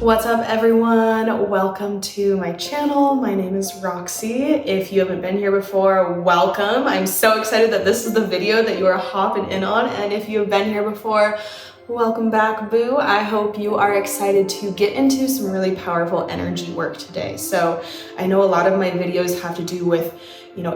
What's up everyone? Welcome to my channel. My name is Roxy. If you haven't been here before, welcome. I'm so excited that this is the video that you are hopping in on, and if you have been here before, welcome back, boo. I hope you are excited to get into some really powerful energy work today. So I know a lot of my videos have to do with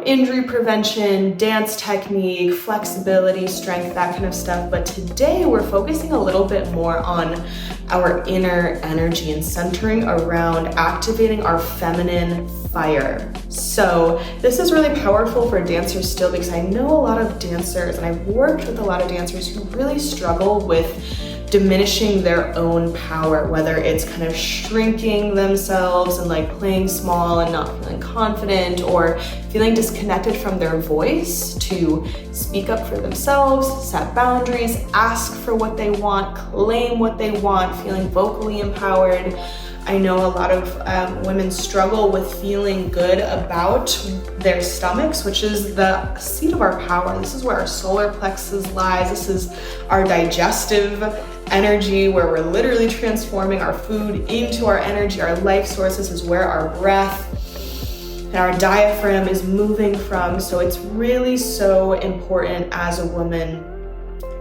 injury prevention, dance technique, flexibility, strength, that kind of stuff. But today we're focusing a little bit more on our inner energy and centering around activating our feminine fire. So this is really powerful for dancers still, because I know a lot of dancers and I've worked with a lot of dancers who really struggle with diminishing their own power, whether it's kind of shrinking themselves and like playing small and not feeling confident, or feeling disconnected from their voice to speak up for themselves, set boundaries, ask for what they want, claim what they want, feeling vocally empowered. I know a lot of women struggle with feeling good about their stomachs, which is the seat of our power. This is where our solar plexus lies. This is our digestive energy, where we're literally transforming our food into our energy, our life source. This is where our breath and our diaphragm is moving from. So it's really so important as a woman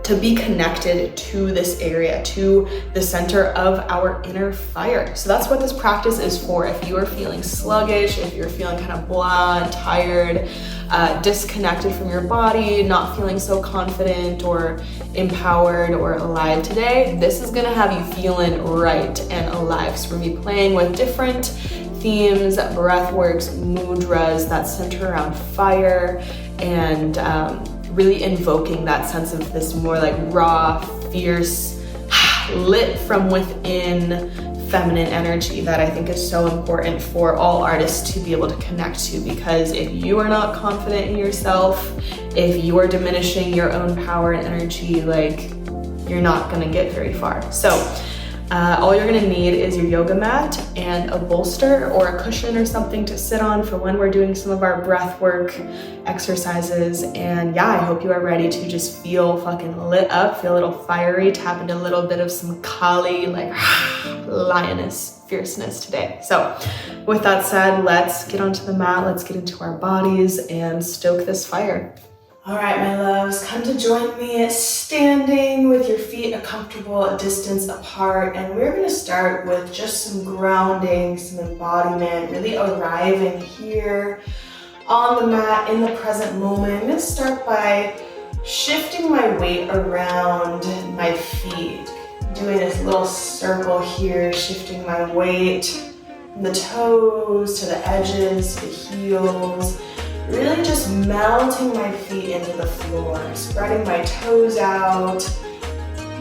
to be connected to this area, to the center of our inner fire. So that's what this practice is for. If you are feeling sluggish, if you're feeling kind of blah and tired, disconnected from your body, not feeling so confident or empowered or alive today, this is gonna have you feeling right and alive. So we're gonna be playing with different themes, breathworks, mudras that center around fire, and really invoking that sense of this more like raw, fierce, lit from within feminine energy that I think is so important for all artists to be able to connect to. Because if you are not confident in yourself, if you are diminishing your own power and energy, like, you're not gonna get very far. So all you're gonna need is your yoga mat and a bolster or a cushion or something to sit on for when we're doing some of our breath work exercises. And yeah, I hope you are ready to just feel fucking lit up, feel a little fiery, tap into a little bit of some Kali, like lioness fierceness today. So with that said, let's get onto the mat, let's get into our bodies and stoke this fire. All right, my loves, come to join me standing with your feet a comfortable distance apart. And we're gonna start with just some grounding, some embodiment, really arriving here on the mat in the present moment. I'm gonna start by shifting my weight around my feet, doing this little circle here, shifting my weight from the toes to the edges, to the heels. Really just mounting my feet into the floor, spreading my toes out,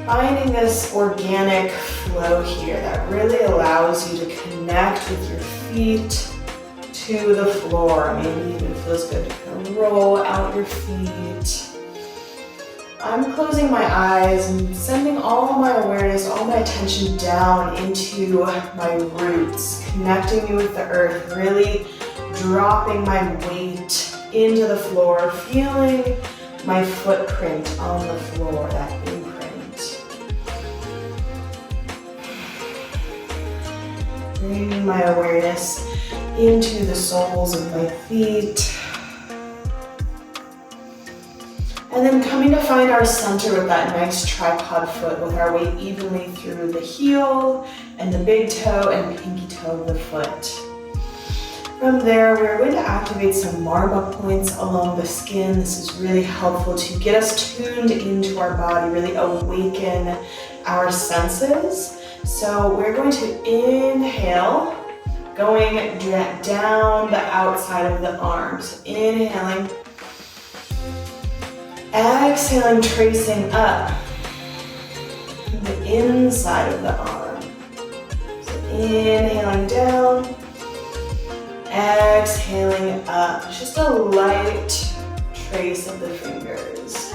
finding this organic flow here that really allows you to connect with your feet to the floor. Maybe even feels good to kind of roll out your feet. I'm closing my eyes and sending all my awareness, all my attention down into my roots, connecting me with the earth, really dropping my weight into the floor, feeling my footprint on the floor, that imprint. Bringing my awareness into the soles of my feet. And then coming to find our center with that nice tripod foot, with our weight evenly through the heel and the big toe and pinky toe of the foot. From there, we're going to activate some marma points along the skin. This is really helpful to get us tuned into our body, really awaken our senses. So we're going to inhale, going down the outside of the arms. Inhaling, exhaling, tracing up the inside of the arm. So inhaling down, exhaling up, just a light trace of the fingers.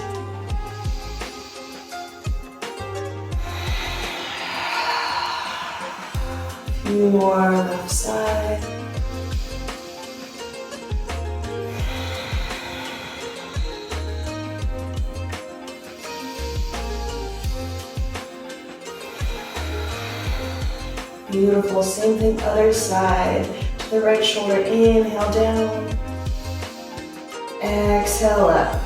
A few more left side. few Beautiful. Same thing, other side. The right shoulder, inhale down. Exhale up.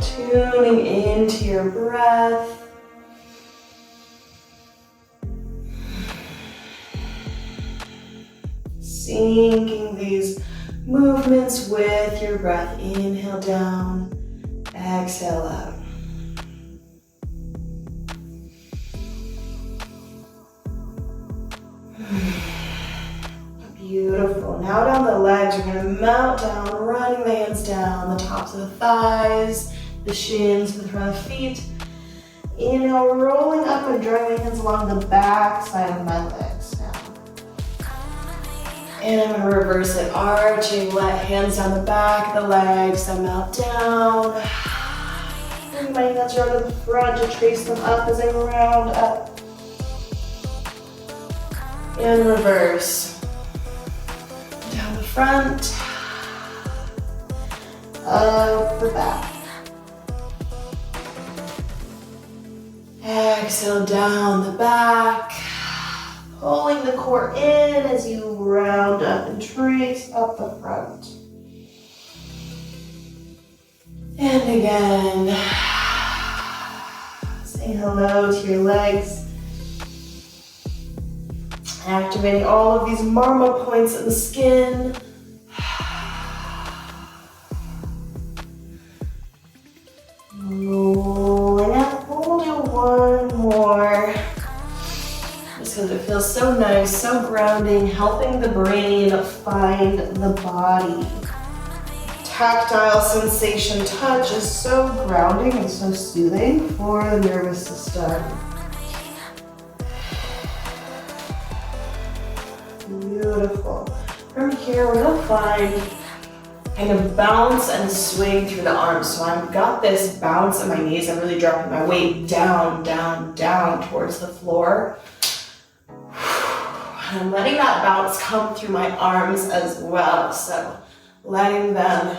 Tuning into your breath. Syncing these movements with your breath. Inhale down, exhale up. Beautiful. Now down the legs, you're going to mount down, running the hands down, the tops of the thighs, the shins, the front of the feet. Inhale, rolling up and drawing the hands along the back side of my legs now. And I'm going to reverse it, arching, let hands down the back of the legs, then mount down. Bring my hands around to the front to trace them up as I round up. And reverse. Down the front, up the back. Exhale down the back, pulling the core in as you round up and trace up the front. And again, say hello to your legs. Activating all of these marma points in the skin. Rolling up, we'll do one more. Just because it feels so nice, so grounding, helping the brain find the body. Tactile sensation touch is so grounding and so soothing for the nervous system. Beautiful. From here, we're gonna find kind of bounce and swing through the arms. So I've got this bounce in my knees. I'm really dropping my weight down, down, down towards the floor. I'm letting that bounce come through my arms as well. So letting them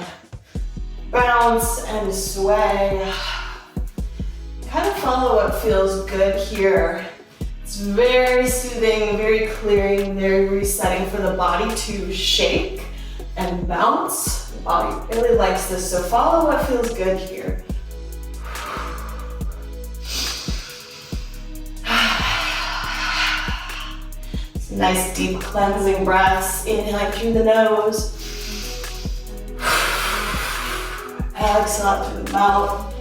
bounce and sway. Kind of follow what feels good here. It's very soothing, very clearing, very resetting for the body to shake and bounce. The body really likes this, so follow what feels good here. Some nice deep cleansing breaths, inhaling through the nose. Exhale out through the mouth.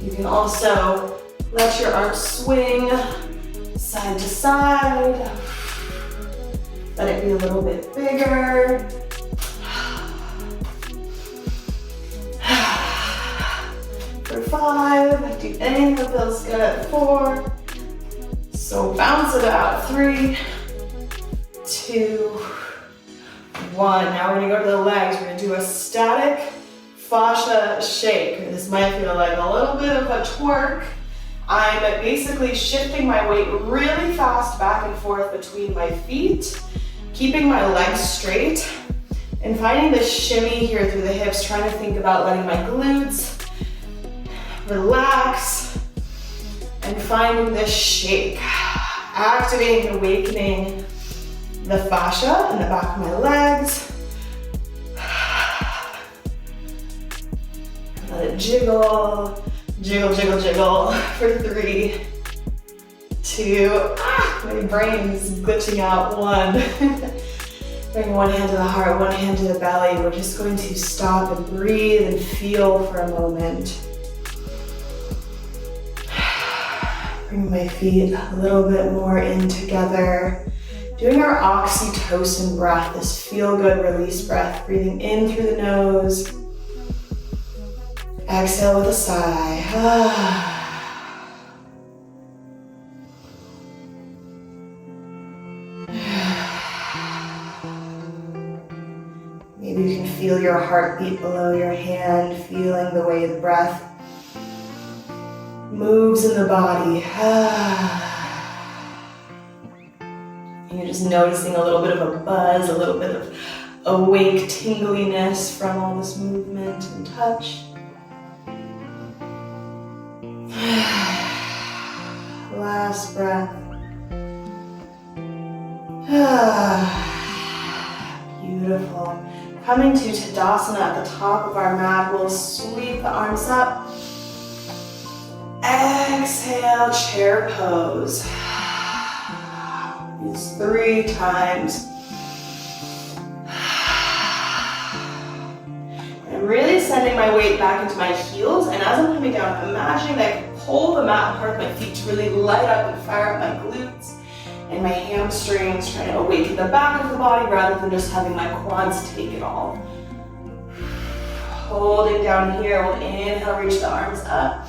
You can also let your arms swing side to side. Let it be a little bit bigger. For 5, deep inhale feels good. 4. So bounce it out. 3, 2, 1. Now we're gonna go to the legs. We're gonna do a static fascia shake. This might feel like a little bit of a twerk. I'm basically shifting my weight really fast back and forth between my feet, keeping my legs straight, and finding this shimmy here through the hips, trying to think about letting my glutes relax, and finding this shake, activating and awakening the fascia in the back of my legs. Let it jiggle. Jiggle, jiggle, jiggle for 3, 2, my brain is glitching out. 1. Bring one hand to the heart, one hand to the belly. We're just going to stop and breathe and feel for a moment. Bring my feet a little bit more in together. Doing our oxytocin breath, this feel-good release breath, breathing in through the nose. Exhale with a sigh. Maybe you can feel your heartbeat below your hand, feeling the way the breath moves in the body. And you're just noticing a little bit of a buzz, a little bit of awake tingliness from all this movement and touch. last breath. Beautiful. Coming to Tadasana at the top of our mat, we'll sweep the arms up. Exhale, chair pose. Use 3 times. I'm really sending my weight back into my heels, and as I'm coming down, I'm imagining that I can pull the mat apart with my feet to really light up and fire up my glutes and my hamstrings, trying to awaken the back of the body rather than just having my quads take it all. Holding down here, we'll inhale, reach the arms up.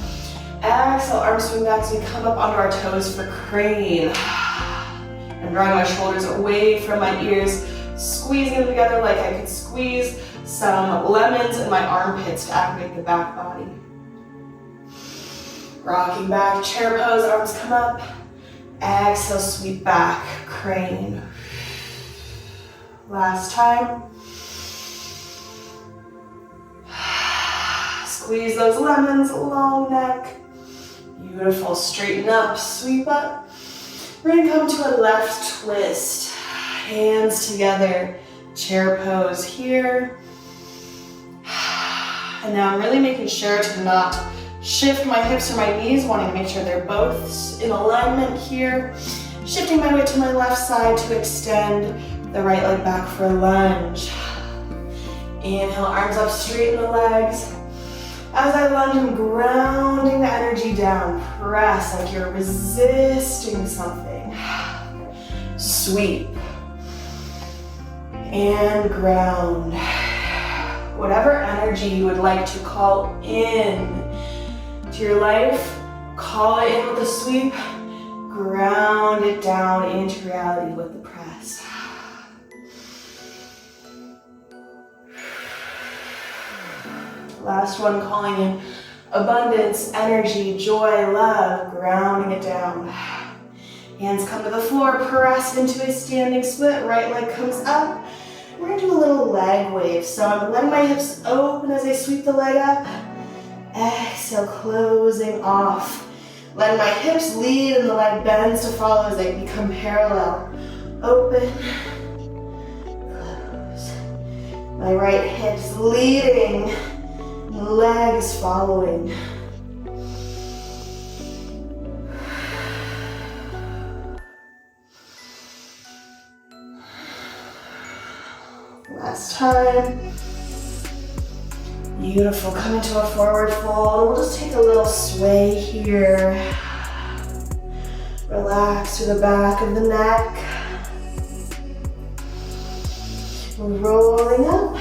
Exhale, arms swing back as we come up onto our toes for crane. I'm drawing my shoulders away from my ears, squeezing them together like I could squeeze some lemons in my armpits to activate the back body. Rocking back, chair pose, arms come up. Exhale, sweep back, crane. Last time. Squeeze those lemons, long neck. Beautiful, straighten up, sweep up. We're gonna come to a left twist. Hands together, chair pose here. And now I'm really making sure to not shift my hips or my knees, wanting to make sure they're both in alignment here. Shifting my weight to my left side to extend the right leg back for a lunge. Inhale, arms up, straighten the legs. As I lunge, I'm grounding the energy down. Press like you're resisting something. Sweep. And ground. Whatever energy you would like to call in to your life, call it in with a sweep, ground it down into reality with the press. Last one, calling in abundance, energy, joy, love, grounding it down. Hands come to the floor, press into a standing split, right leg comes up. We're gonna do a little leg wave. So I'm letting my hips open as I sweep the leg up. Exhale, closing off. Letting my hips lead and the leg bends to follow as they become parallel. Open, close. My right hip's leading, legs following. Last time. Beautiful, come into a forward fold. We'll just take a little sway here. Relax through the back of the neck. Rolling up.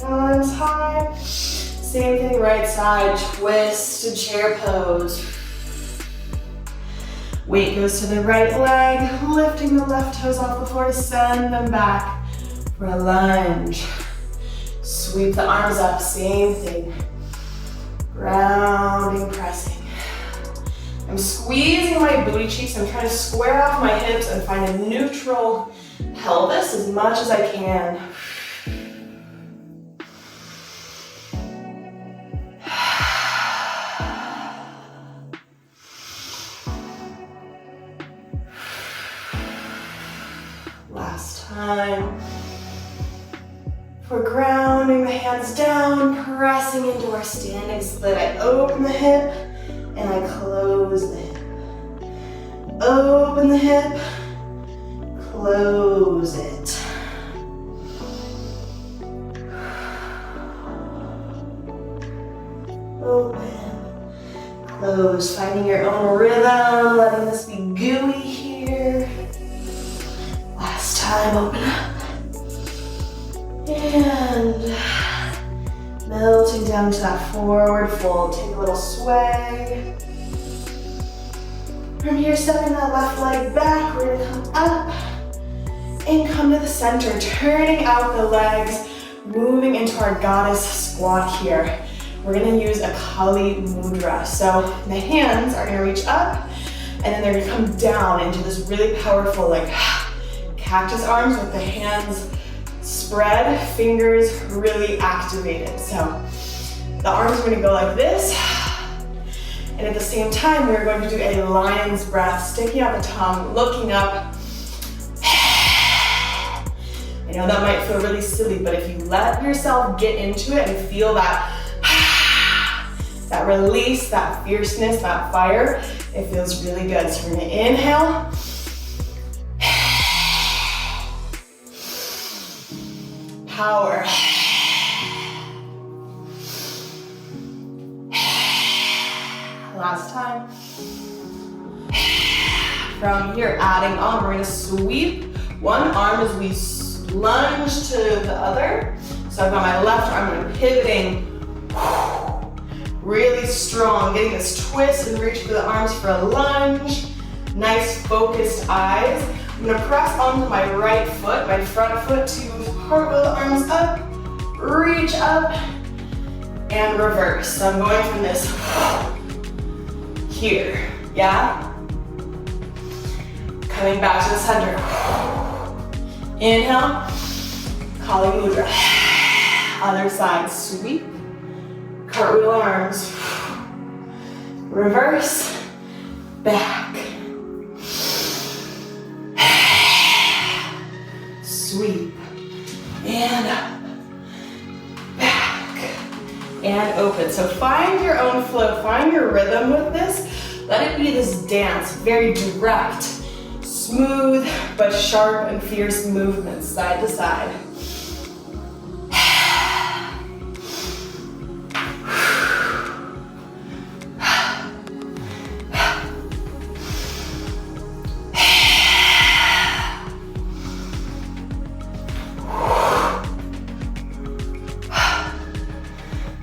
Arms high. Same thing, right side, twist to chair pose. Weight goes to the right leg, lifting the left toes off the floor to send them back for a lunge. Sweep the arms up, same thing. Grounding, pressing. I'm squeezing my booty cheeks. I'm trying to square off my hips and find a neutral pelvis as much as I can. Last time. We're grounding the hands down, pressing into our standing split. I open the hip and I close the hip. Open the hip, close it. Open, close, finding your own rhythm, letting this be gooey here. Last time, open up. And melting down to that forward fold. Take a little sway. From here, stepping that left leg back, we're gonna come up and come to the center, turning out the legs, moving into our goddess squat here. We're gonna use a Kali mudra. So the hands are gonna reach up and then they're gonna come down into this really powerful like cactus arms with the hands spread, fingers really activated. So the arms are gonna go like this, And at the same time, we're going to do a lion's breath, sticking out the tongue, looking up. I know that might feel really silly, but if you let yourself get into it and feel that, that release, that fierceness, that fire, it feels really good. So we're gonna inhale. Power. Last time. From here, adding on, we're gonna sweep one arm as we lunge to the other. So I've got my left arm, I'm pivoting really strong, getting this twist and reach for the arms for a lunge. Nice focused eyes. I'm gonna press onto my right foot, my front foot, to cartwheel the arms up, reach up, and reverse. So I'm going from this here, yeah? Coming back to the center. Inhale, Kali Mudra. Other side, sweep, cartwheel arms. Reverse, back. Sweep, and up, back, and open. So find your own flow, find your rhythm with this. Let it be this dance, very direct, smooth, but sharp and fierce movements, side to side.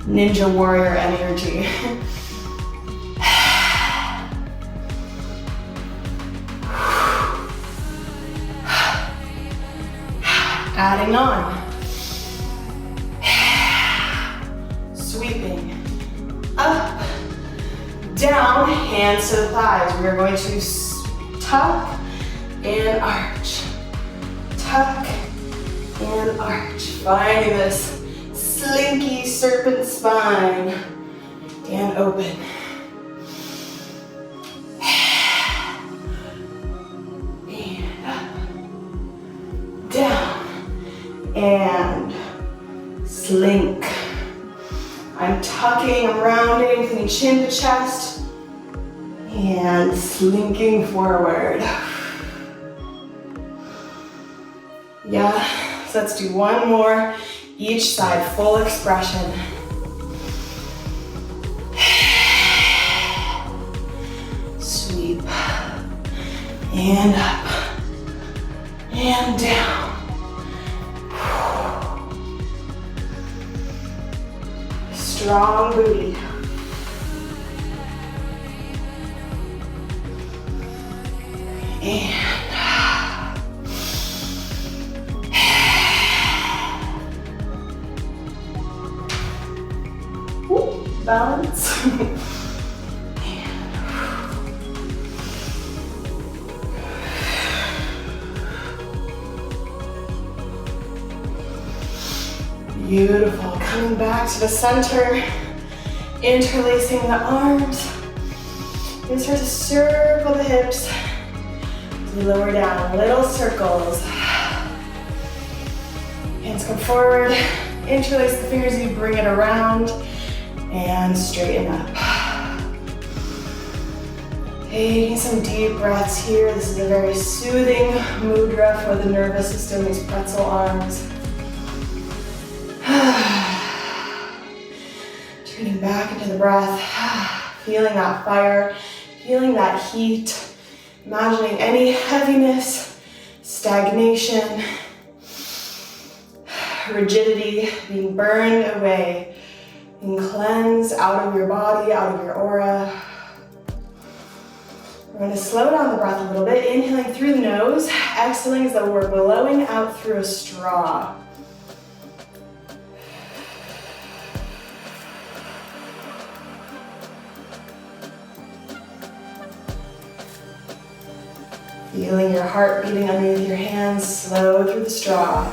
Ninja warrior energy. Adding on. Sweeping up, down, hands to the thighs. We are going to tuck and arch. Tuck and arch. Finding this slinky serpent spine and open. And up, down, and slink. I'm tucking, I'm rounding, from chin to chest, and slinking forward. Yeah, so let's do one more. Each side, full expression. Sweep, and up, and down. Strong booty. And balance. Beautiful. Coming back to the center, interlacing the arms. And start to circle the hips. As we lower down, little circles. Hands come forward. Interlace the fingers, you bring it around. And straighten up. Taking some deep breaths here. This is a very soothing mudra for the nervous system, these pretzel arms. Turning back into the breath, feeling that fire, feeling that heat, imagining any heaviness, stagnation, rigidity being burned away. And cleanse out of your body, out of your aura. We're going to slow down the breath a little bit, inhaling through the nose, exhaling as though we're blowing out through a straw. Feeling your heart beating underneath your hands, slow through the straw.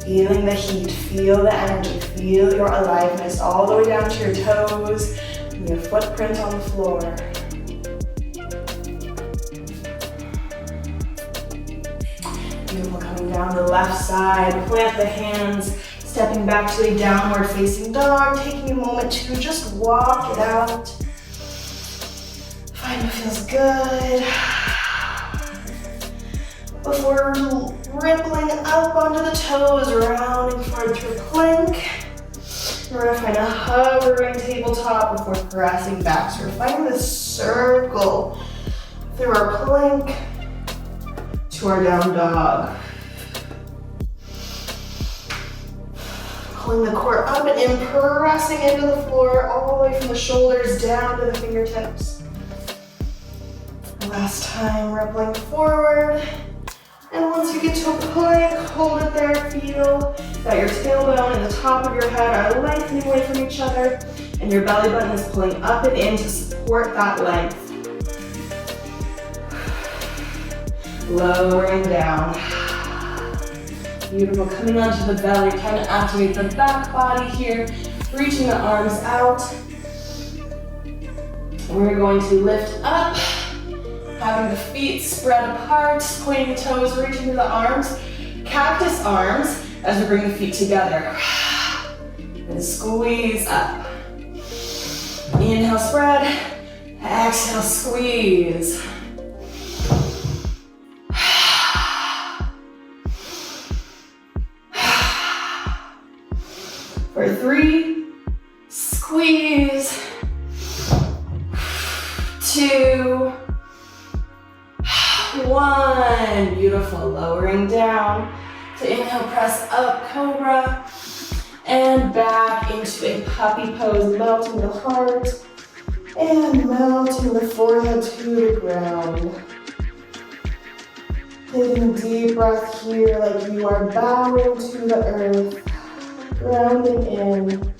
Feeling the heat, feel the energy, feel your aliveness all the way down to your toes and your footprint on the floor. Beautiful, coming down the left side, plant the hands, stepping back to a downward facing dog, taking a moment to just walk it out. Find what feels good. Before rippling up onto the toes, rounding forward through plank. We're gonna find a hovering tabletop before pressing back. So we're finding this circle through our plank to our down dog. Pulling the core up and in, pressing into the floor, all the way from the shoulders down to the fingertips. Last time, rippling forward. And once you get to a plank, hold it there, feel that your tailbone and the top of your head are lengthening away from each other, and your belly button is pulling up and in to support that length. Lowering down. Beautiful, coming onto the belly, trying to activate the back body here, reaching the arms out. We're going to lift up, having the feet spread apart, pointing the toes, reaching to the arms, cactus arms as we bring the feet together. And squeeze up. Inhale, spread. Exhale, squeeze. For 3, squeeze. 2, 1. Beautiful, lowering down. To inhale, press up, cobra. And back into a puppy pose, melting the heart. And melting the forehead to the ground. Taking a deep breath here like you are bowing to the earth. Grounding in.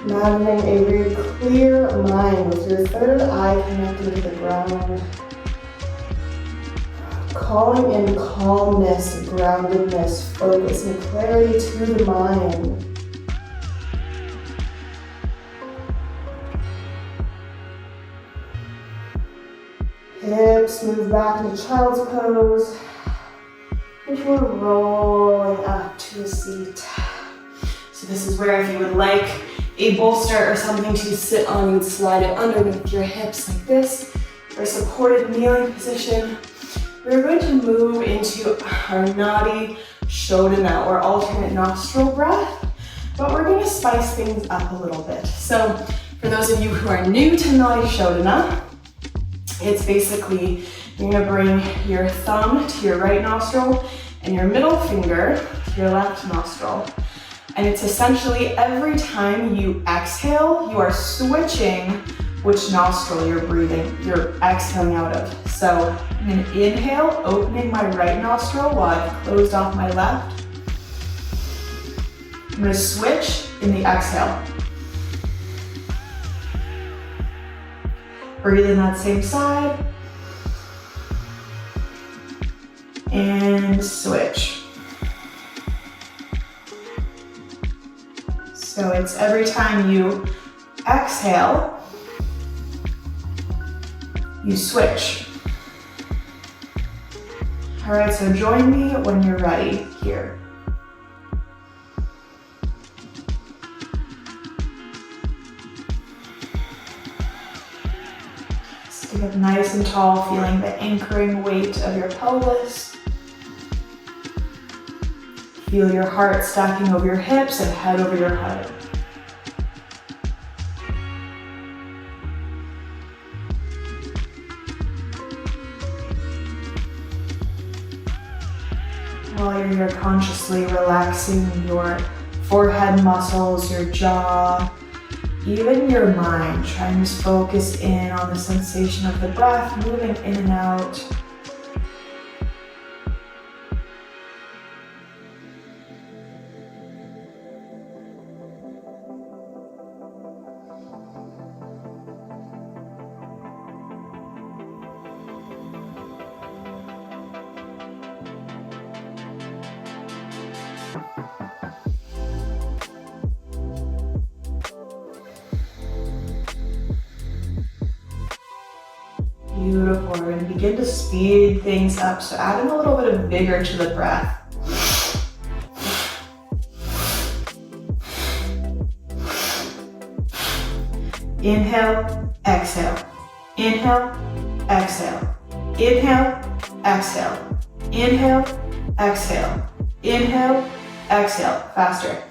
Imagining a very clear mind with your third eye connected to the ground. Calling in calmness, groundedness, focus, and clarity to the mind. Hips move back into child's pose. Before rolling up to a seat. So this is where if you would like a bolster or something to sit on, you would slide it underneath your hips like this, for a supported kneeling position. We're going to move into our Nadi Shodhana, or alternate nostril breath, but we're going to spice things up a little bit. So for those of you who are new to Nadi Shodhana, it's basically you're going to bring your thumb to your right nostril and your middle finger to your left nostril. And it's essentially every time you exhale, you are switching which nostril you're exhaling out of. So I'm going to inhale, opening my right nostril while I've closed off my left. I'm going to switch in the exhale. Breathe in that same side. And switch. So it's every time you exhale, you switch. All right, so join me when you're ready here. Stand up nice and tall, feeling the anchoring weight of your pelvis. Feel your heart stacking over your hips and head over your heart. While you're here, consciously relaxing your forehead muscles, your jaw, even your mind. Try and just focus in on the sensation of the breath moving in and out. Beautiful. We're going to begin to speed things up. So adding a little bit of vigor to the breath. Inhale, exhale. Inhale, exhale. Inhale, exhale. Inhale, exhale. Inhale, exhale. Faster.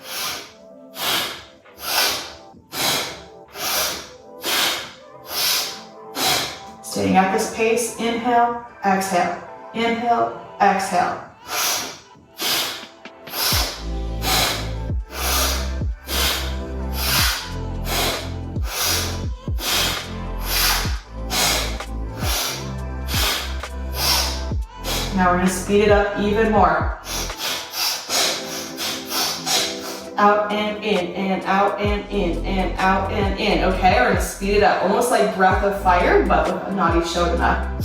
Staying at this pace. Inhale, exhale. Inhale, exhale. Now we're going to speed it up even more. Out and in, and out and in, and out and in. Okay, we're going to speed it up. Almost like breath of fire, but with a Nadi Shodhana.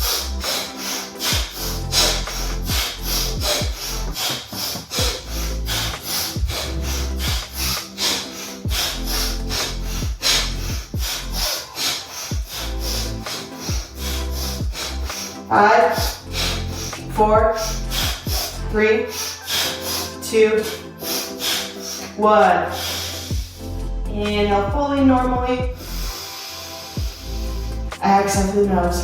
5, 4, 3, 2, 1. Inhale fully, normally. Exhale through the nose.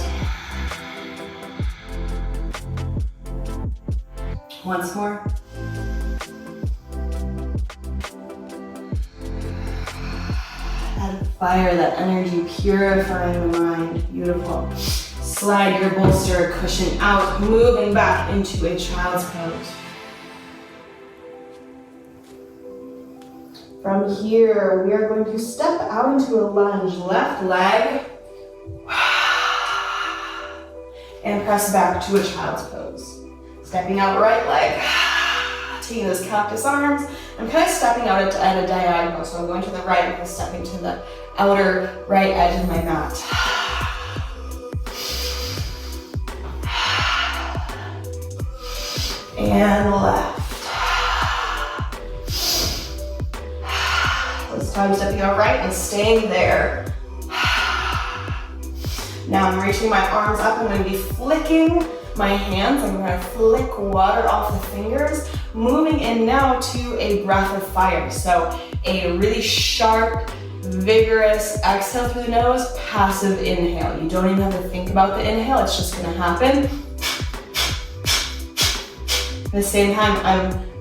Once more. That fire, that energy purifying the mind. Beautiful. Slide your bolster cushion out, moving back into a child's pose. From here, we are going to step out into a lunge, left leg, and press back to a child's pose. Stepping out right leg, taking those cactus arms. I'm kind of stepping out at a diagonal, so I'm going to the right and stepping to the outer right edge of my mat. And left. This time stepping out right and staying there. Now I'm reaching my arms up. I'm going to be flicking my hands. I'm going to flick water off the fingers, moving in now to a breath of fire. So a really sharp, vigorous exhale through the nose, passive inhale. You don't even have to think about the inhale. It's just going to happen. At the same time, I'm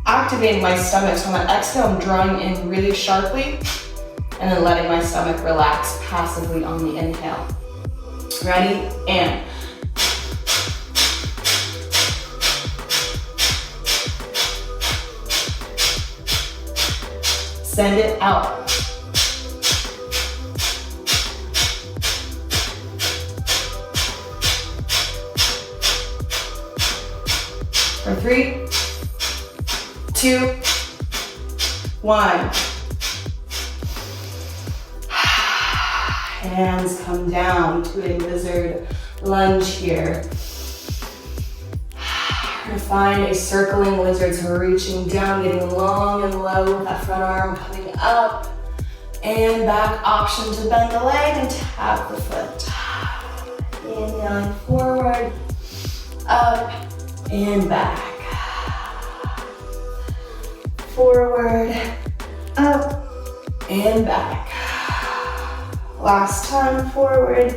activating my stomach. So on that exhale, I'm drawing in really sharply and then letting my stomach relax passively on the inhale. Ready? And. Send it out. For 3, 2, 1. Hands come down to a lizard lunge here. We're going to find a circling lizard, so we're reaching down, getting long and low with that front arm coming up and back. Option to bend the leg and tap the foot. Inhaling forward, up, and back. Forward, up, and back. Last time, forward.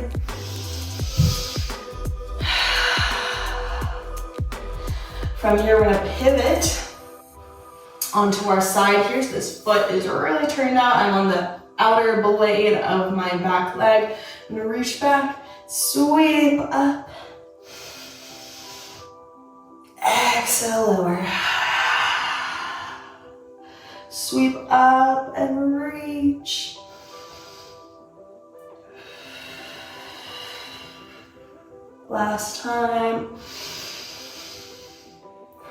From here, we're gonna pivot onto our side here. So this foot is really turned out. I'm on the outer blade of my back leg. I'm gonna reach back, sweep up. Exhale, lower. Sweep up and reach. Last time.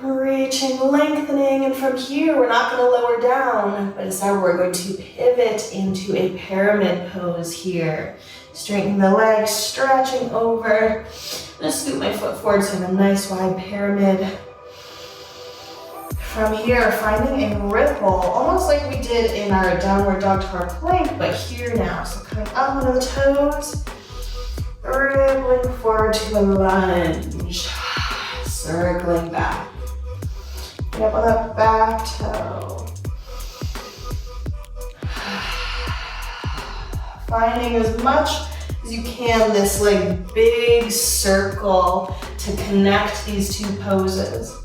Reaching, lengthening, and from here, we're not gonna lower down, but instead we're going to pivot into a pyramid pose here. Straighten the legs, stretching over. I'm gonna scoot my foot forward so I have a nice wide pyramid. From here, finding a ripple, almost like we did in our downward dog to our plank, but here now. So coming up onto the toes, dribbling forward to a lunge, circling back. Get up on that back toe. Finding as much as you can this like big circle to connect these two poses.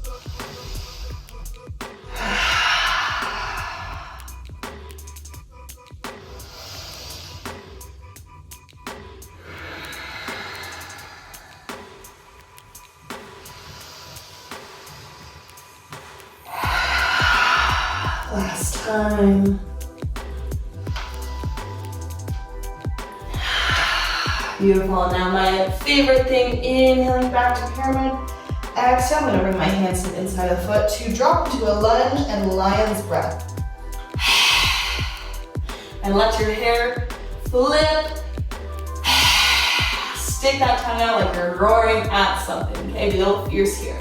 Last time. Beautiful. Now my favorite thing, inhaling back to pyramid. Exhale, I'm gonna bring my hands to the inside of the foot to drop into a lunge and lion's breath. And let your hair flip. Stick that tongue out like you're roaring at something. Okay, be a little fierce here.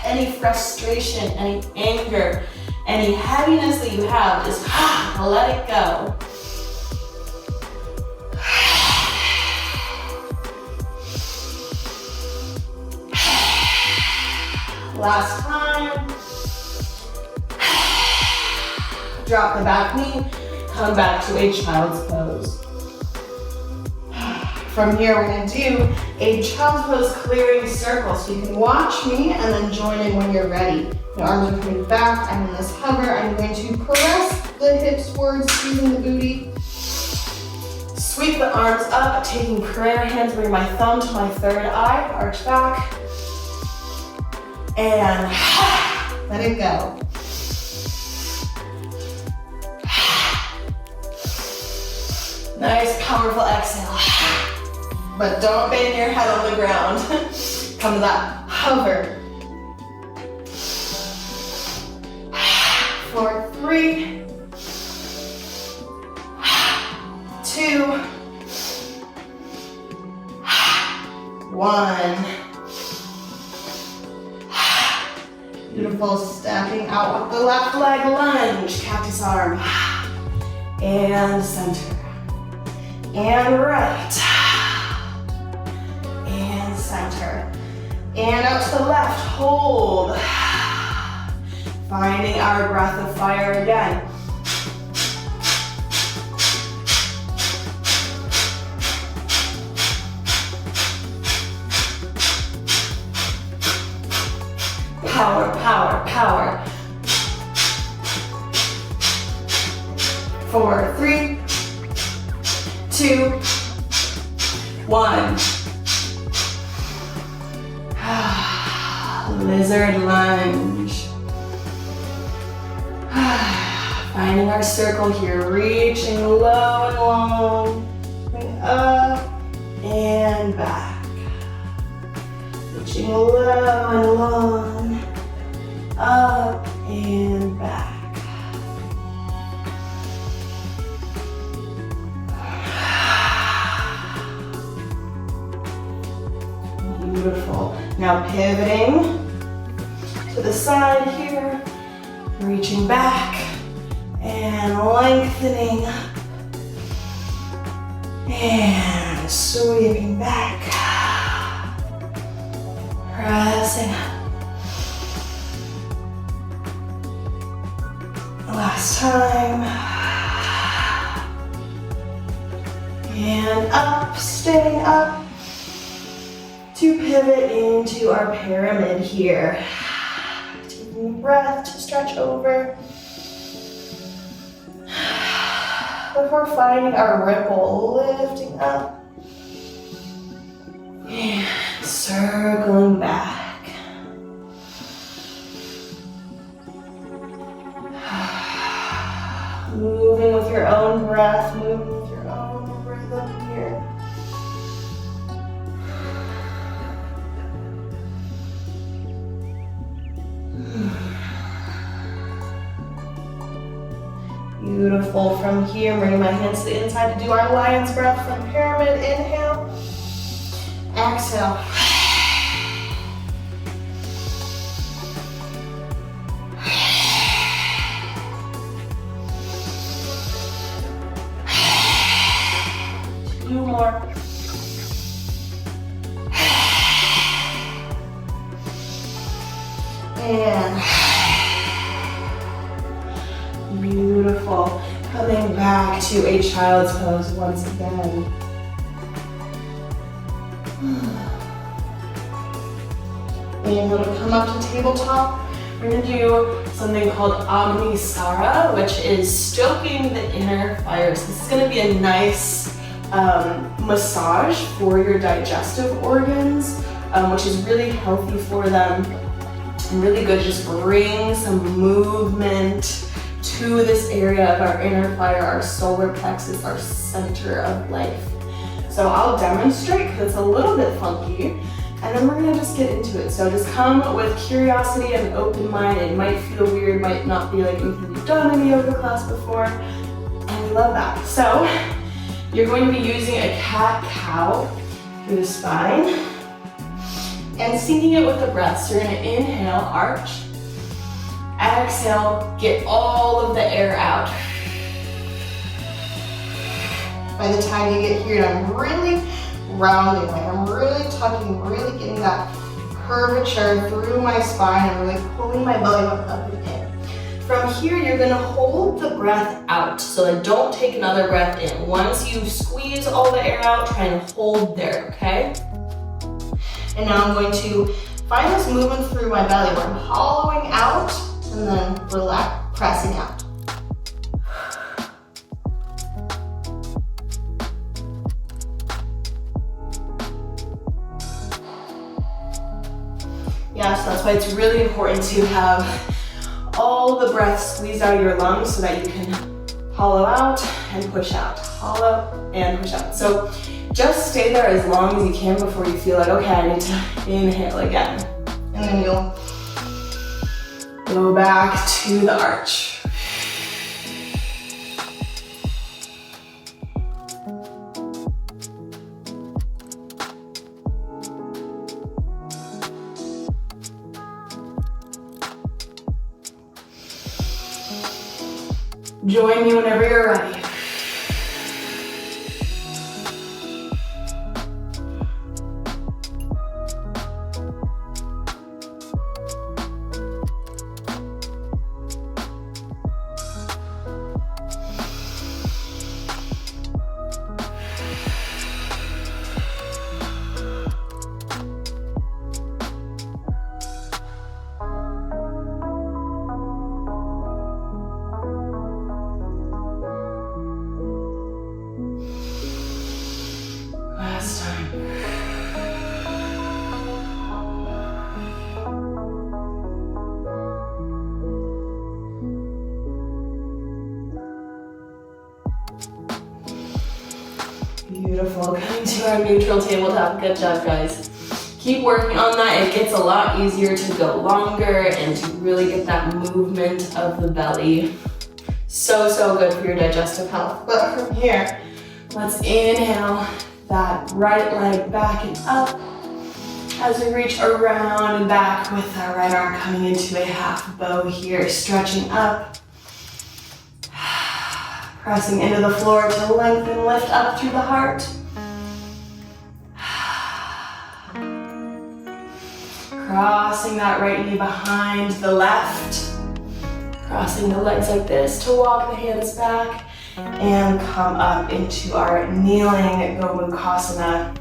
Any frustration, any anger, any heaviness that you have, just let it go. Last time. Drop the back knee, come back to a child's pose. From here, we're gonna do a child's pose clearing circle. So you can watch me and then join in when you're ready. My arms are coming back, I'm in this hover. I'm going to press the hips forward, squeezing the booty. Sweep the arms up, taking prayer hands, bring my thumb to my third eye, arch back. And let it go. Nice, powerful exhale. But don't bang your head on the ground. Come to that hover. 4, 3, 2, 1. Beautiful, stepping out with the left leg lunge, cactus arm. And center. And right. And center. And out to the left, hold. Finding our breath of fire again. Power, power, power. 4, 3, 2, 1. Lizard lunge. Finding our circle here, reaching low and long, going up and back. Reaching low and long, up and back. Beautiful. Now pivoting to the side here, reaching back and lengthening up and sweeping back, pressing up. Last time. And up, staying up. To pivot into our pyramid here. Taking a breath to stretch over. Before finding our ripple, lifting up. And circling back. Moving with your own breath, moving with your own rhythm here. Beautiful. From here, bring my hands to the inside to do our lion's breath from pyramid. Inhale. Exhale. and beautiful. Coming back to a child's pose once again. And we're gonna come up to tabletop. We're gonna do something called Agnisara, which is stoking the inner fire. So this is gonna be a nice massage for your digestive organs, which is really healthy for them and really good. Just bring some movement to this area of our inner fire, our solar plexus, our center of life. So I'll demonstrate because it's a little bit funky, and then we're gonna just get into it. So just come with curiosity and an open mind. It might feel weird, might not be like anything you've done in a yoga class before, and we love that. So you're going to be using a cat-cow through the spine and syncing it with the breath. So you're gonna inhale, arch. Exhale, get all of the air out. By the time you get here, I'm really rounding, like I'm really tucking, really getting that curvature through my spine and really pulling my belly up and in. From here, you're gonna hold the breath out, so then don't take another breath in. Once you squeeze all the air out, try and hold there, okay? And now I'm going to find this movement through my belly where I'm hollowing out and then relax, pressing out. Yeah, so that's why it's really important to have all the breath squeezed out of your lungs so that you can hollow out and push out, hollow and push out. So just stay there as long as you can before you feel like, okay, I need to inhale again. And then you'll go back to the arch. Join me whenever you're ready. Beautiful, coming to our neutral tabletop. Good job, guys. Keep working on that. It gets a lot easier to go longer and to really get that movement of the belly. So, so good for your digestive health. But from here, let's inhale that right leg back and up as we reach around and back with our right arm coming into a half bow here, stretching up. Pressing into the floor to lengthen, lift up through the heart. Crossing that right knee behind the left. Crossing the legs like this to walk the hands back and come up into our kneeling Gomukhasana.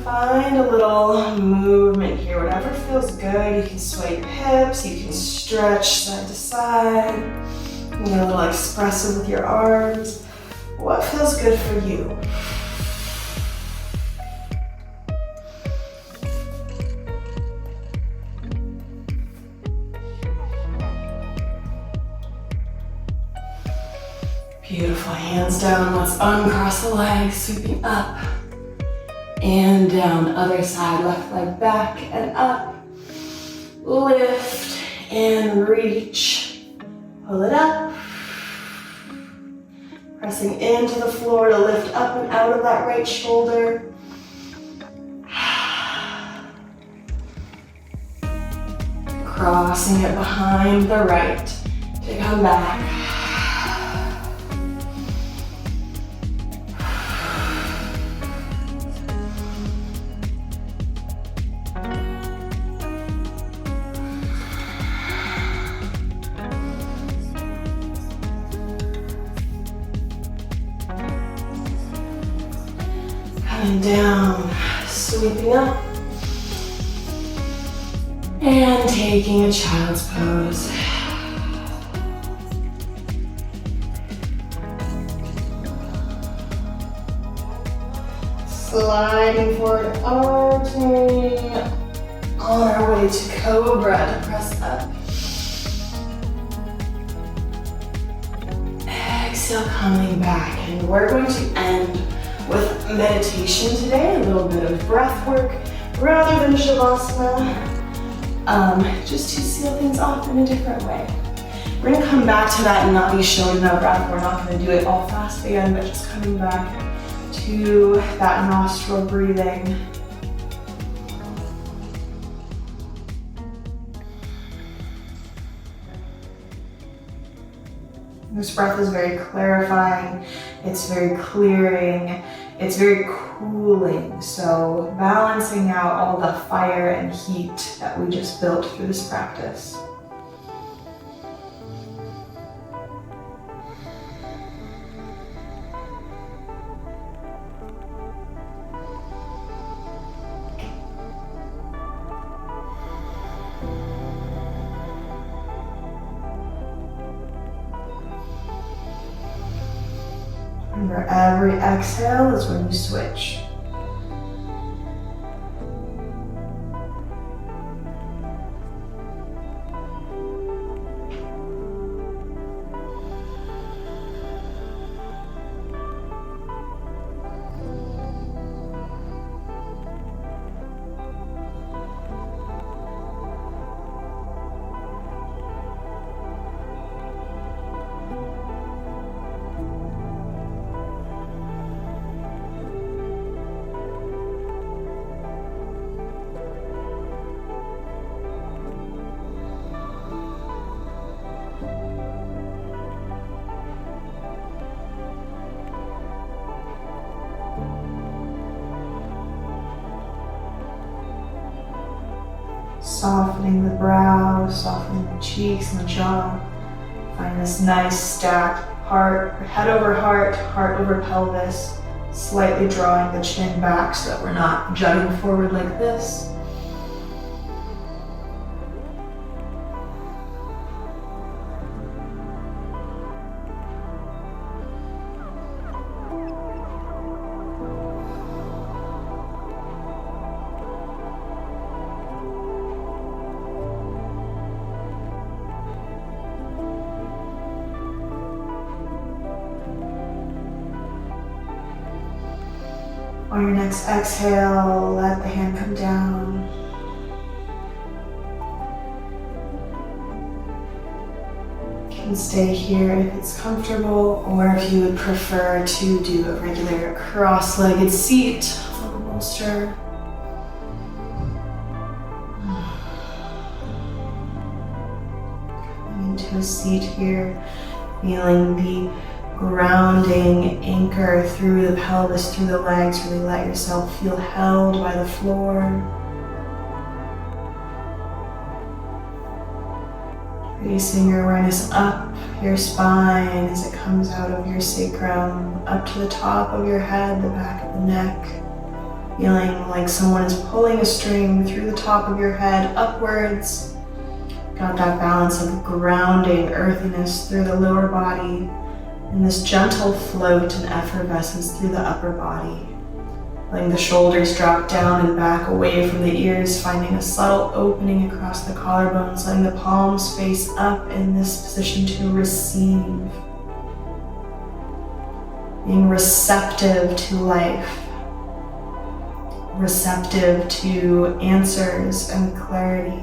Find a little movement here, whatever feels good. You can sway your hips, you can stretch side to side, you get a little expressive with your arms. What feels good for you? Beautiful, hands down, let's uncross the legs, sweeping up and down. Other side, left leg back and up. Lift and reach. Pull it up. Pressing into the floor to lift up and out of that right shoulder. Crossing it behind the right to come back. Coming down, sweeping up, and taking a child's pose. Sliding forward, arching on our way to cobra to press up. Exhale, coming back, and we're going to end with meditation today, a little bit of breath work rather than shavasana, just to seal things off in a different way. We're gonna come back to that Nadi Shodhana breath. We're not gonna do it all fast again, but just coming back to that nostril breathing. This breath is very clarifying, it's very clearing, it's very cooling. So balancing out all the fire and heat that we just built through this practice. Remember, every exhale is when you switch. Softening the brow, softening the cheeks and the jaw. Find this nice stacked head over heart, heart over pelvis, slightly drawing the chin back so that we're not jutting forward like this. On your next exhale, let the hand come down. You can stay here if it's comfortable, or if you would prefer to do a regular cross-legged seat on the bolster. Coming into a seat here, feeling the grounding anchor through the pelvis, through the legs. Really let yourself feel held by the floor. Releasing your awareness up your spine as it comes out of your sacrum, up to the top of your head, the back of the neck. Feeling like someone is pulling a string through the top of your head upwards. Got that balance of grounding, earthiness through the lower body, and this gentle float and effervescence through the upper body. Letting the shoulders drop down and back away from the ears, finding a subtle opening across the collarbones, letting the palms face up in this position to receive. Being receptive to life, receptive to answers and clarity,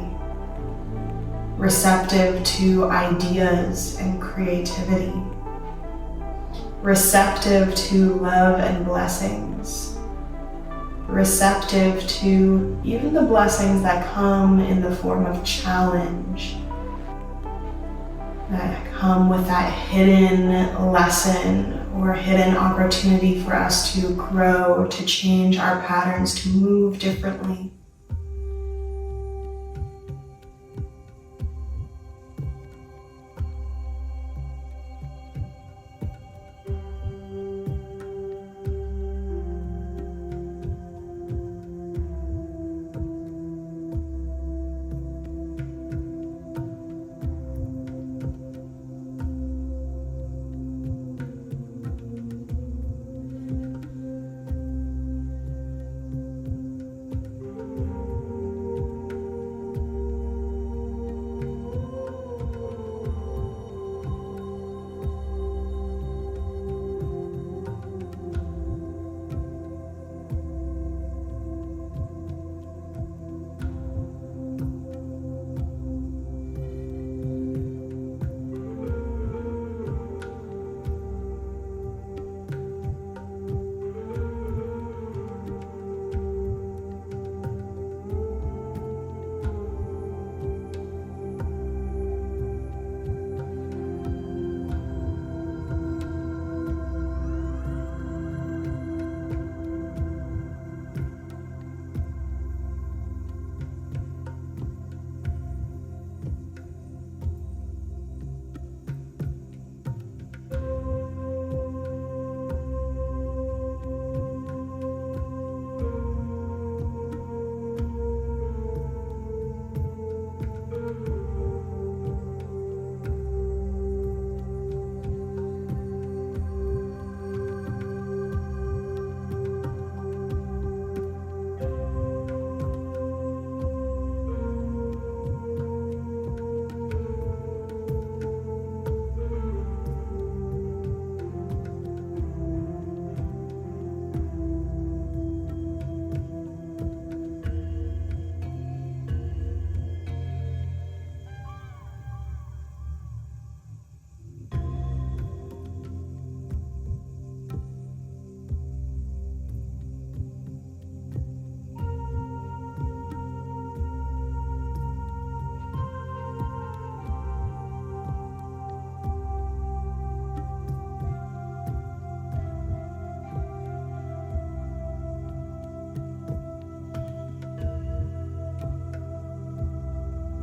receptive to ideas and creativity, receptive to love and blessings, receptive to even the blessings that come in the form of challenge, that come with that hidden lesson or hidden opportunity for us to grow, to change our patterns, to move differently.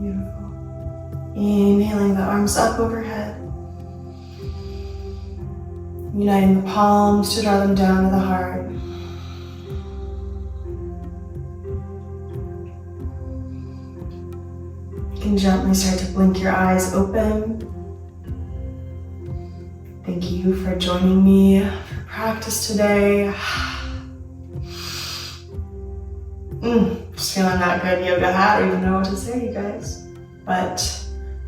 Beautiful. Inhaling the arms up overhead. Uniting the palms to draw them down to the heart. You can gently start to blink your eyes open. Thank you for joining me for practice today. Just feeling that good yoga hat. I don't even know what to say, you guys. But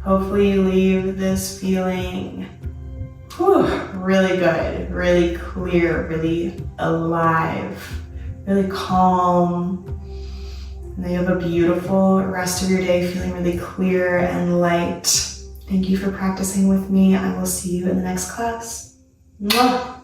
hopefully you leave this feeling really good, really clear, really alive, really calm. And then you have a beautiful rest of your day, feeling really clear and light. Thank you for practicing with me. I will see you in the next class. Mwah.